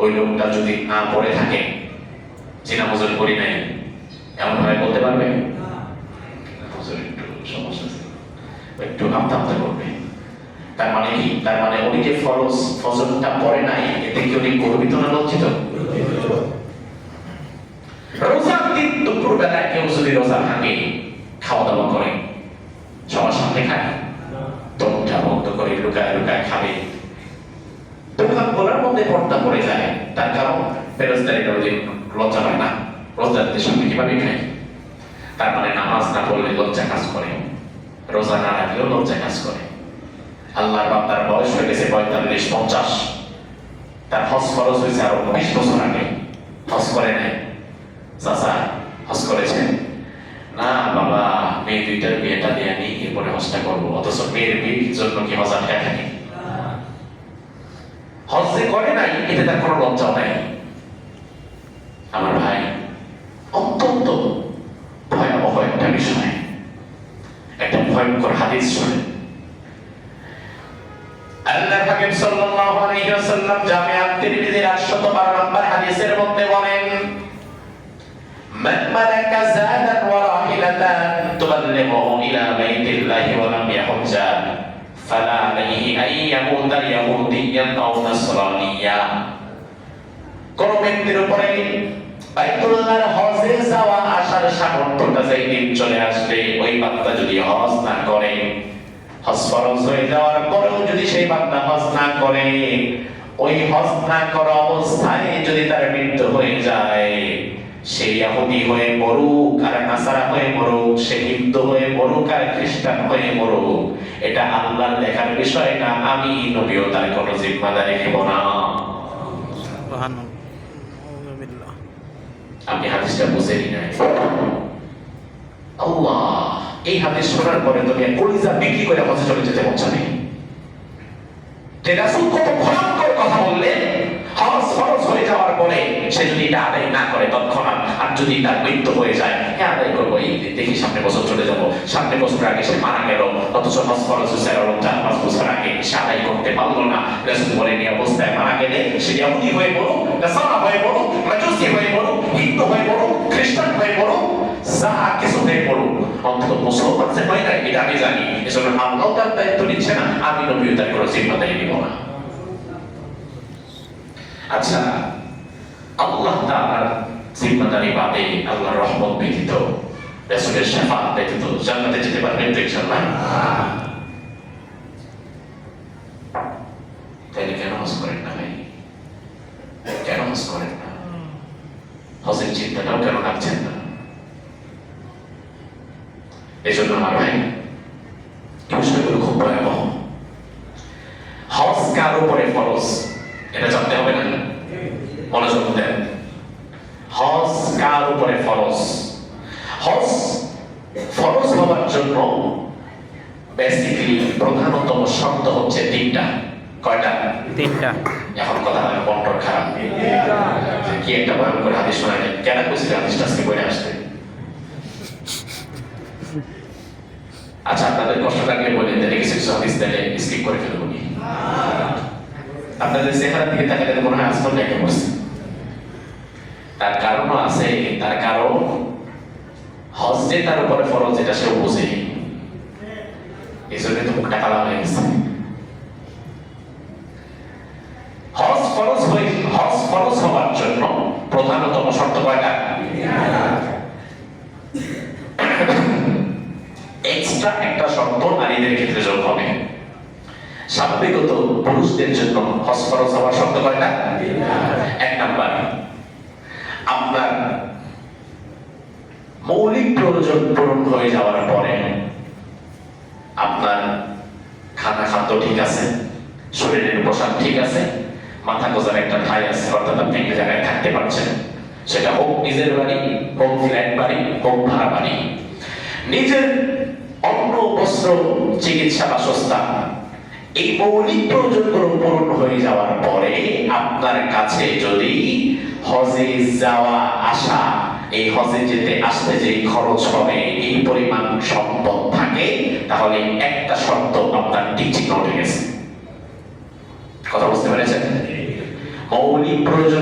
ওই লোকটা যদি না পড়ে থাকে জিনা হুজুর করি নাই এমন ভাবে বলতে পারবে? হুজুর একটু সমস্যা আছে, একটু আমতা আমতা করবে। তার মানে কি? তার মানে উনি যে ফজরটা পড়ে নাই এতে কি উনি গর্বিত না লজ্জিত? রোজার দিন দুপুর বেলায় কেউ যদি রোজা ভাঙে, খাওয়া দাওয়া করে, সবার সামনে খায়, দমটা বন্ধ করে লুকায় লুকায় খাবে, তখন বলার মধ্যে পর্দা পড়ে যায়। তার কারণ ফেরেশতারা ওই লজ্জা পায় না, রোজাদের সামনে কিভাবে খায়। তার মানে নামাজ না পড়লে লজ্জা কাজ করে, রোজা না রাখলেও লজ্জা কাজ করে। আল্লাহর বান্দার বয়স হয়ে গেছে 45-50, তার হজ ফরজ হয়েছে আরো 20 বছর আগে, হজ করে নাই। চাচা হজ করেছেন? না বাবা, মেয়ে দুইটার বিয়েটা দিয়ে আনি এরপরে হজটা করবো। অথচ মেয়ের বিয়ের জন্য কি হজ আটকে থাকে? হজ যে করে নাই এতে তার কোনো লজ্জাও নাই। আমার ভাই, অত্যন্ত ভয়াবহ একটা বিষয়, একটা ভয়ঙ্কর হাদিস শুনে আল্লাহর হাবিব সাল্লাল্লাহু আলাইহি ওয়াসাল্লাম জামিআত তিরমিজির 812 নম্বর হাদিসের মধ্যে বলেন, মান মালাকা যাদান ওয়া রাহিলাতান তুবাল্লিগহু ইলা বাইতিল্লাহি ওয়া লাম ইয়াহুজ্জা ফালা আলাইহি আন ইয়ামুতা ইয়াহুদিয়্যান আও নাসরানিয়্যা। কোন ব্যক্তির উপরে বাইতুল্লাহর হজে যাওয়া আসার সামর্থ্যটা যেই দিন চলে আসবে, ওই বান্দা যদি হজ না করে, হজ ফরজ হয়ে যাওয়ার পরেও যদি সেই বান্দা হজ না করে, ওই হজ না করা অবস্থায় যদি তার মৃত্যু হয়ে যায়, সে ইহুদি হয়ে মরুক আর নাসারা হয়ে মরুক, সে হিন্দু হয়ে মরুক আর খ্রিস্টান হয়ে মরুক, এটা আল্লাহর লেখার বিষয় না। আমি নবীও তার কোনো জিম্মাদারি নেব না। আপনি হাদিসটা বুঝেনি না? আল্লাহ, এই হাদিস শোনার পরে তুমি কলিজা বিক্রি করে হজে চলে যেতে মন চায়। যে রাসূল কত ভয়ঙ্কর কথা বললেন, হজ ফরজ হয়ে যাওয়ার পরে সে যদি এটা আদায় না করে তৎক্ষণাৎ, আর যদি তার মৃত্যু হয়ে যায়, হ্যাঁ আদায় করবো, এই দেখি সামনে বছর চলে যাবো, সামনে বছর আগে সে মারা গেল, অথচ হজ ফরজ হয়েছে 4-5 বছর আগে, সে আদায় করতে পারলো না। রাসূল বলেন এই অবস্থায় মারা গেলে সে ইহুদি হয়ে মরুক, নাসারা হয়ে মরুক, মাজুসি হয়ে মরুক, হিন্দু হয়ে মরুক, খ্রিস্টান হয়ে মরুক, যা কিছু হয়ে মরুক, অন্তত মুসলমান যে হয় না এটা আমি জানি। এজন্য আল্লাহ তার দায়িত্ব নিচ্ছে না, আমি নবীও তার কোনো জিম্মাদারি নিব না। আচ্ছা, আল্লাহ তাআলার জিম্মাদারি বাদে, আল্লাহর রহমত ব্যতীত, রাসূলের শাফাআত ব্যতীত জান্নাতে যেতে পারবেন তো ইনশাআল্লাহ? তাহলে কেন হজ করেন না ভাই? কেন হজ করেন না? হজের চিন্তাটাও কেন রাখছেন না? এই জন্য আমার ভাই, বিষয়গুলো খুব ভয়াবহ। হজ কার উপরে ফরজ এটা জানতে হবে না? মনোযোগ দেন। হজ কার উপরে ফরজ? হজ ফরজ হওয়ার জন্য বেসিক্যালি প্রধানতম শর্ত হচ্ছে 3টা। কয়টা? 3টা। এখন কথা হয় বন্টন খারাপ, কি একটা ভয়ঙ্কর হাদিস শোনা যায়। কেন বলছি হাদিসটা আজকে বলে আসতে? আচ্ছা, আপনাদের কষ্ট লাগলে বলেন, তাহলে কিছু কিছু হাদিস তাহলে স্কিপ করে ফেলবো। আপনাদের চেহারা দিকে তাকালে মনে হয় আসমান লেগে পড়ছে। তার কারণও আছে। তার কারণ হজ যে তার উপরে ফরজ এটা সে বুঝে, এই জন্য তো মুখটা কালা হয়ে গেছে। হজ ফরজ হওয়ার জন্য প্রধানতম শর্ত কয়টা? এক্সট্রা একটা শর্ত নারীদের ক্ষেত্রে যোগ হবে। স্বাভাবিকত পুরুষদের জন্য হজ ফরজ হওয়ার শর্ত কয়টা? 1 নাম্বার, আপনার মৌলিক প্রয়োজন পূরণ হয়ে যাওয়ার পরে আপনার খাদ্য ঠিক আছে, শরীরের পোশাক ঠিক আছে, মাথা গোজার একটা ঠাঁই আছে, অর্থাৎ আপনি একটা জায়গায় থাকতে পারছেন, সেটা হোক নিজের বাড়ি, হোক ফ্ল্যাট বাড়ি, হোক ভাড়া বাড়ি। নিজের অন্ন, বস্ত্র, চিকিৎসা, বাসস্থান, এই মৌলিক প্রয়োজনগুলো পূরণ হয়ে যাওয়ার পরে আপনার কাছে যদি হজে যাওয়া আসা, এই হজে যেতে আসতে যে খরচ হবে এই পরিমাণ সম্পদ থাকে, তাহলে একটা শর্ত আপনার টিচিং উঠে গেছে। কথা বুঝতে পেরেছেন? মৌলিক প্রয়োজন